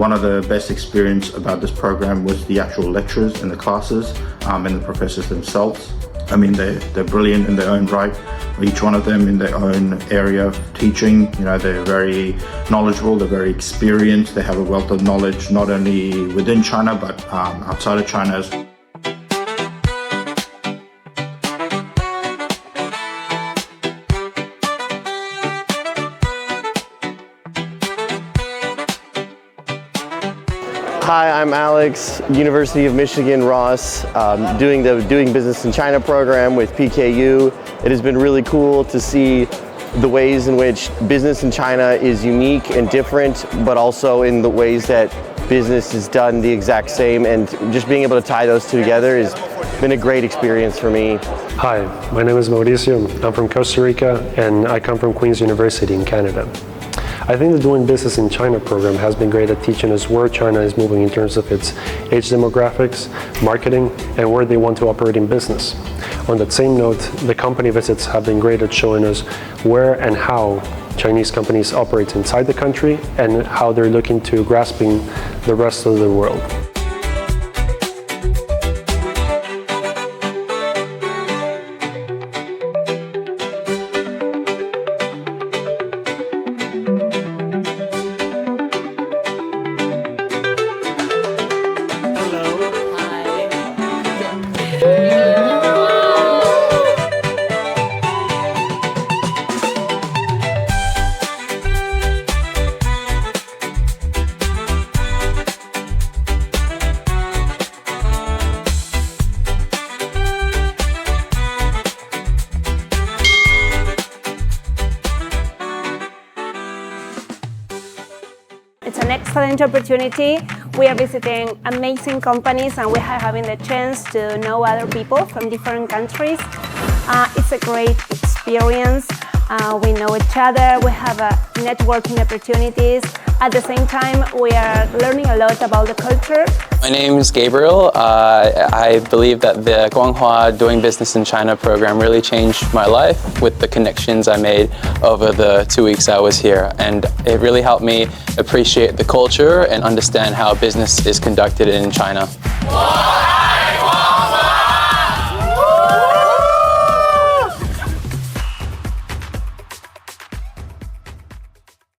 one of the best experience about this program was the actual lectures and the classes and the professors themselves. I mean, they're brilliant in their own right, each one of them in their own area of teaching. You know, they're very knowledgeable, they're very experienced, they have a wealth of knowledge not only within China but outside of China as well. Hi, I'm Alex, University of Michigan, Ross, doing the Doing Business in China program with PKU. It has been really cool to see the ways in which business in China is unique and different, but also in the ways that business is done the exact same, and just being able to tie those two together has been a great experience for me. Hi, my name is Mauricio. I'm from Costa Rica and I come from Queen's University in Canada. I think the Doing Business in China program has been great at teaching us where China is moving in terms of its age demographics, marketing, and where they want to operate in business. On that same note, the company visits have been great at showing us where and how Chinese companies operate inside the country and how they're looking to grasping the rest of the world. It's an excellent opportunity. We are visiting amazing companies and we are having the chance to know other people from different countries. It's a great experience. We know each other, we have networking opportunities. At the same time, we are learning a lot about the culture. My name is Gabriel. I believe that the Guanghua Doing Business in China program really changed my life with the connections I made over the 2 weeks I was here. And it really helped me appreciate the culture and understand how business is conducted in China.